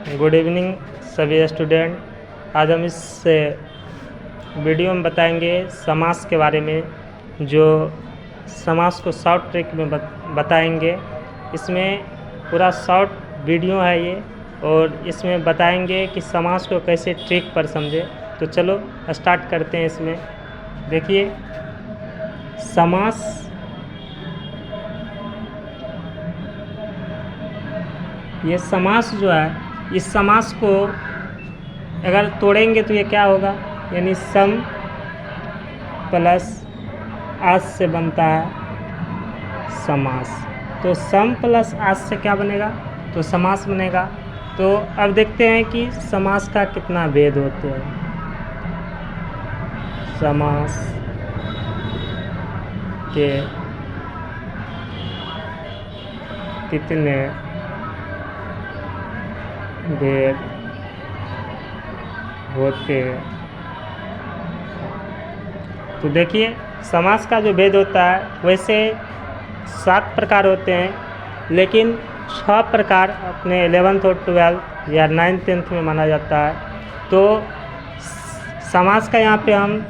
Good evening सभी student. आज हम इस वीडियो में बताएंगे समास के बारे में, जो समास को शॉर्ट ट्रिक में बताएंगे। इसमें पूरा शॉर्ट वीडियो है ये, और इसमें बताएंगे कि समास को कैसे ट्रिक पर समझे। तो चलो स्टार्ट करते हैं। इसमें देखिए, समास ये समास जो है, इस समास को अगर तोड़ेंगे तो ये क्या होगा, यानी सम प्लस आस से बनता है समास। तो सम प्लस आस से क्या बनेगा, तो समास बनेगा। तो अब देखते हैं कि समास का कितना भेद होते हैं। समास के कितने भेद होते हैं। तो देखिए, समास का जो भेद होता है वैसे 7 प्रकार होते हैं, लेकिन 6 प्रकार अपने 11th और 12th या 9th 10th में माना जाता है। तो समास का यहाँ पे हम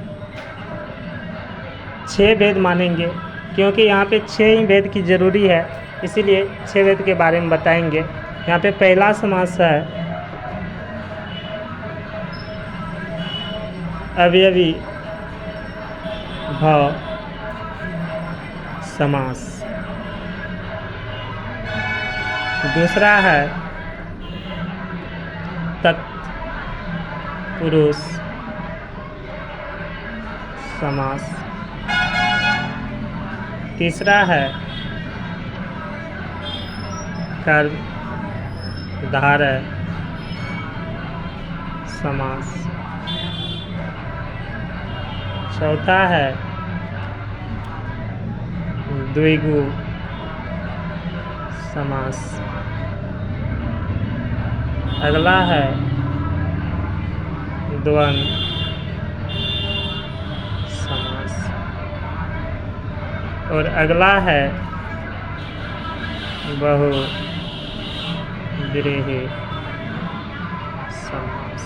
6 भेद मानेंगे, क्योंकि यहाँ पे 6 ही भेद की ज़रूरी है, इसीलिए 6 भेद के बारे में बताएंगे। यहाँ पे पहला समास है अवयवी भाव समास। दूसरा है तत्पुरुष समास। तीसरा है कर्मधारय समास। चौथा है द्विगु समास। अगला है द्वंद्व समास, और अगला है बहुव्रीहि समास।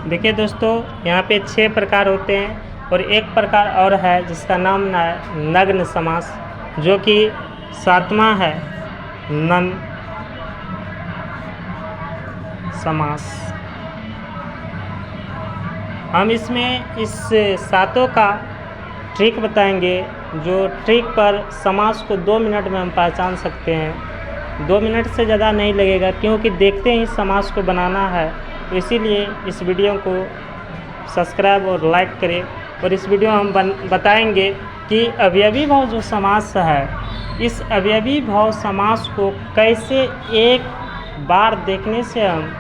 देखिए दोस्तों, यहाँ पे 6 प्रकार होते हैं, और एक प्रकार और है जिसका नाम है नग्न समास, जो कि 7वां है नग्न समास। हम इसमें इस 7 का ट्रिक बताएंगे, जो ट्रिक पर समास को 2 मिनट में हम पहचान सकते हैं। 2 मिनट से ज़्यादा नहीं लगेगा, क्योंकि देखते ही समास को बनाना है। तो इसीलिए इस वीडियो को सब्सक्राइब और लाइक करें। और इस वीडियो में हम बताएंगे कि अवयवी भाव जो समास है, इस अवयवी भाव समास को कैसे एक बार देखने से हम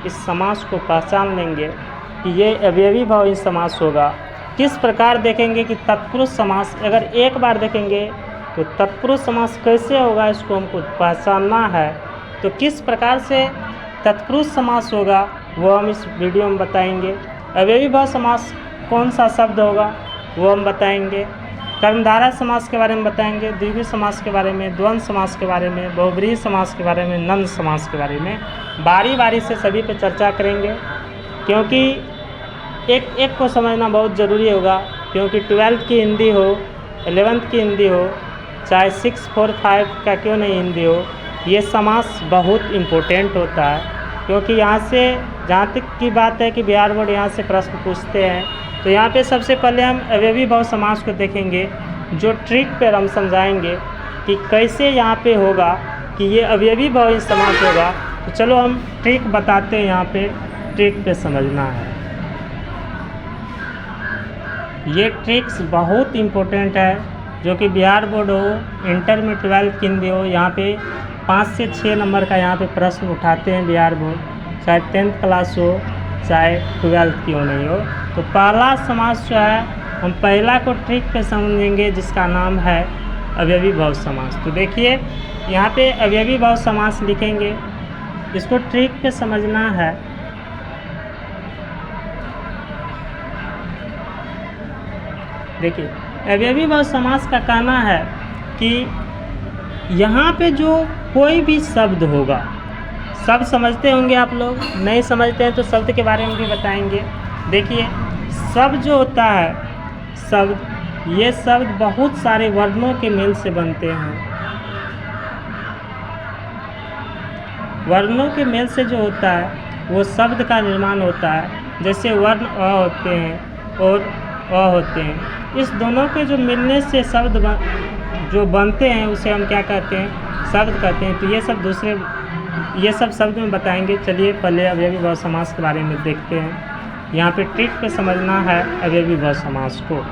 इस समास को पहचान लेंगे कि ये अवयवी भाव ही समास होगा। किस प्रकार देखेंगे कि तत्पुरुष समास अगर एक बार देखेंगे तो तत्पुरुष समास कैसे होगा, इसको हमको पहचानना है। तो किस प्रकार से तत्पुरुष समास होगा वो हम इस वीडियो में बताएंगे। अवयवी भाव समास कौन सा शब्द होगा वो हम बताएंगे। कर्मधारय समास के बारे में बताएंगे, द्विगु समास के बारे में, द्वंद्व समास के बारे में, बहुव्रीहि समास के बारे में, नग्न समास के बारे में बारी बारी से सभी पे चर्चा करेंगे, क्योंकि एक एक को समझना बहुत ज़रूरी होगा। क्योंकि 12th की हिंदी हो, 11th की हिंदी हो, चाहे 6, 4, 5 का क्यों नहीं हिंदी हो, ये समास बहुत इम्पोर्टेंट होता है। क्योंकि यहाँ से जहाँ तक की बात है कि बिहार बोर्ड यहाँ से प्रश्न पूछते हैं, तो यहाँ पे सबसे पहले हम अवयवी भाव समास को देखेंगे, जो ट्रिक पर हम समझाएंगे कि कैसे यहाँ पे होगा कि ये अवयवी भाव समास होगा। तो चलो हम ट्रिक बताते हैं, यहाँ पे ट्रिक पे समझना है। ये ट्रिक्स बहुत इम्पोर्टेंट है, जो कि बिहार बोर्ड हो, इंटर में 12th की हिंदी हो, यहाँ पे 5 से 6 नंबर का यहाँ पे प्रश्न उठाते हैं बिहार बोर्ड, चाहे 10th क्लास हो चाहे 12th की हो नहीं हो। तो पहला समास जो है, हम पहला को ट्रिक पे समझेंगे, जिसका नाम है अवयवी भाव समास। तो देखिए, यहाँ पे अवयवी भाव समास लिखेंगे, इसको ट्रिक पे समझना है। देखिए, अवयवी भाव समास का कहना है कि यहाँ पे जो कोई भी शब्द होगा, सब समझते होंगे आप लोग, नहीं समझते हैं तो शब्द के बारे में भी बताएंगे। देखिए शब्द जो होता है, शब्द, ये शब्द बहुत सारे वर्णों के मेल से बनते हैं। वर्णों के मेल से जो होता है वो शब्द का निर्माण होता है। जैसे वर्ण अ होते हैं और अ होते हैं, इस दोनों के जो मिलने से शब्द जो बनते हैं उसे हम क्या कहते हैं, शब्द कहते हैं। तो ये सब शब्द में बताएंगे। चलिए पहले अवयवी भाव समास के बारे में देखते हैं। यहाँ पे ट्रिक पे समझना है अवयवी भाव समास को।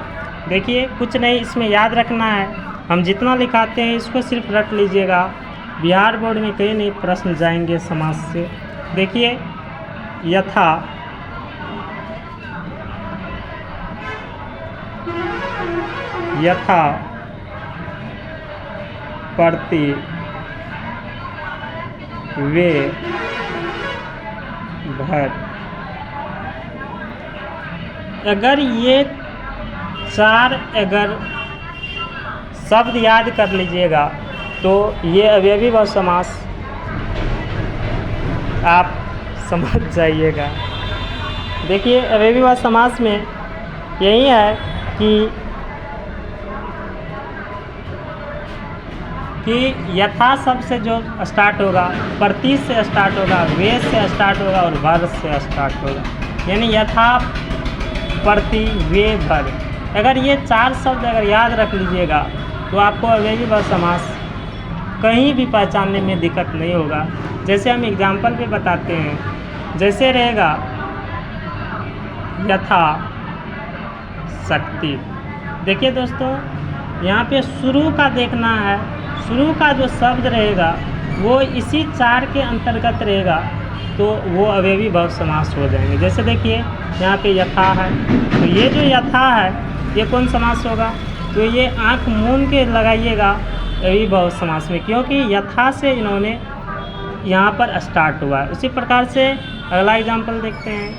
देखिए कुछ नहीं, इसमें याद रखना है, हम जितना लिखाते हैं इसको सिर्फ रट लीजिएगा। बिहार बोर्ड में कई नहीं प्रश्न जाएंगे समास से। देखिए यथा, यथा, प्रति, वे, भर। अगर ये चार शब्द याद कर लीजिएगा तो ये अवयवी भाव समास आप समझ जाइएगा। देखिए अवयवी भाव समास में यही है कि यथा शब्द से जो स्टार्ट होगा, प्रति से स्टार्ट होगा, वे से स्टार्ट होगा और भर से स्टार्ट होगा। यानी यथा, प्रति, वे, भर। अगर ये चार शब्द अगर याद रख लीजिएगा तो आपको अवयवी भाव समास कहीं भी पहचानने में दिक्कत नहीं होगा। जैसे हम एग्जाम्पल पे बताते हैं, जैसे रहेगा यथा शक्ति। देखिए दोस्तों यहाँ पे शुरू का देखना है, शुरू का जो शब्द रहेगा वो इसी चार के अंतर्गत रहेगा तो वो अवयवी भाव समास हो जाएंगे। जैसे देखिए यहाँ पे यथा है, तो ये जो यथा है ये कौन समास होगा, तो ये आँख मूंद के लगाइएगा अवयवी भाव समास में, क्योंकि यथा से इन्होंने यहाँ पर स्टार्ट हुआ है। उसी प्रकार से अगला एग्जाम्पल देखते हैं,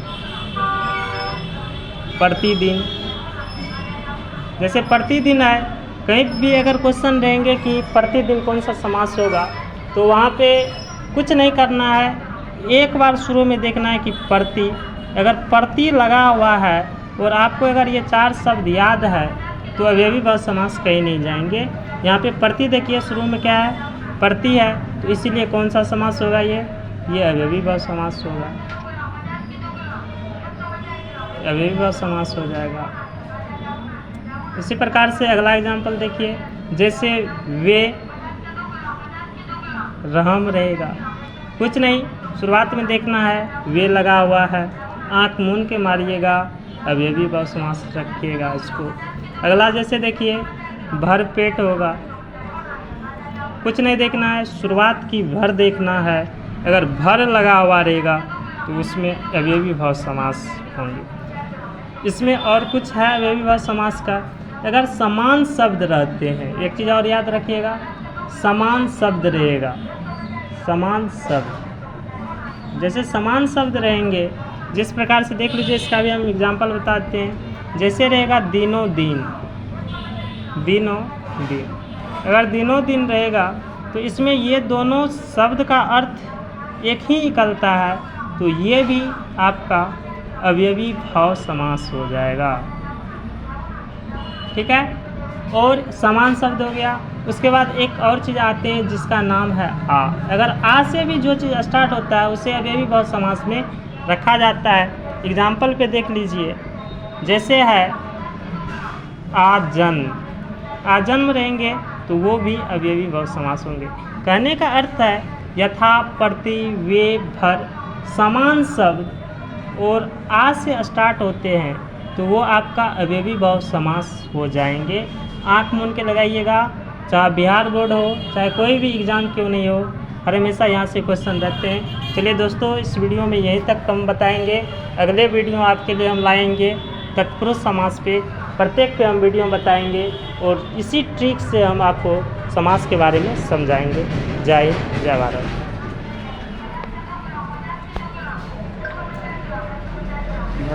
प्रतिदिन। जैसे प्रतिदिन है, कहीं भी अगर क्वेश्चन रहेंगे कि प्रतिदिन कौन सा समास होगा तो वहाँ पे कुछ नहीं करना है, एक बार शुरू में देखना है कि प्रति। अगर प्रति लगा हुआ है और आपको अगर ये चार शब्द याद है तो अवयवी भाव समास कहीं नहीं जाएंगे। यहाँ पे प्रति देखिए शुरू में क्या है, प्रति है, तो इसीलिए कौन सा समास होगा, ये अवयवी भाव समास होगा, अवयवी भाव समास हो जाएगा। इसी प्रकार से अगला एग्जाम्पल देखिए, जैसे वे, रहम रहेगा, कुछ नहीं, शुरुआत में देखना है वे लगा हुआ है, आँख मूंद के मारिएगा, अवयवी भाव समास रखिएगा इसको। अगला जैसे देखिए भर पेट होगा, कुछ नहीं देखना है, शुरुआत की भर देखना है, अगर भर लगा हुआ रहेगा तो उसमें अवयवी भाव समास होंगे। इसमें और कुछ है अवयवी भाव समास का, अगर समान शब्द रहते हैं, एक चीज़ और याद रखिएगा, समान शब्द रहेगा, समान शब्द। जैसे समान शब्द रहेंगे, जिस प्रकार से देख लीजिए, इसका भी हम एग्जाम्पल बताते हैं। जैसे रहेगा दिनों दिन, दिनों दिन, अगर दिनों दिन रहेगा तो इसमें ये दोनों शब्द का अर्थ एक ही निकलता है, तो ये भी आपका अवयवी भाव समास हो जाएगा। ठीक है, और समान शब्द हो गया। उसके बाद एक और चीज़ आते हैं जिसका नाम है आ। अगर आ से भी जो चीज़ स्टार्ट होता है उसे अवयवी भाव समास में रखा जाता है। एग्जाम्पल पे देख लीजिए, जैसे है आजन्म, आजन्म रहेंगे तो वो भी अवयवी भाव समास होंगे। कहने का अर्थ है यथा, प्रति, वे, भर समान शब्द और आ से स्टार्ट होते हैं तो वो आपका अवयवी भाव समास हो जाएंगे। आँख मूंद के लगाइएगा, चाहे बिहार बोर्ड हो चाहे कोई भी एग्ज़ाम क्यों नहीं हो, हर हमेशा यहाँ से क्वेश्चन रहते हैं। चलिए दोस्तों, इस वीडियो में यहीं तक हम बताएंगे। अगले वीडियो आपके लिए हम लाएंगे तत्पुरुष समास पे, प्रत्येक पे हम वीडियो बताएंगे और इसी ट्रिक से हम आपको समास के बारे में समझाएंगे। जय हिंद, जय भारत।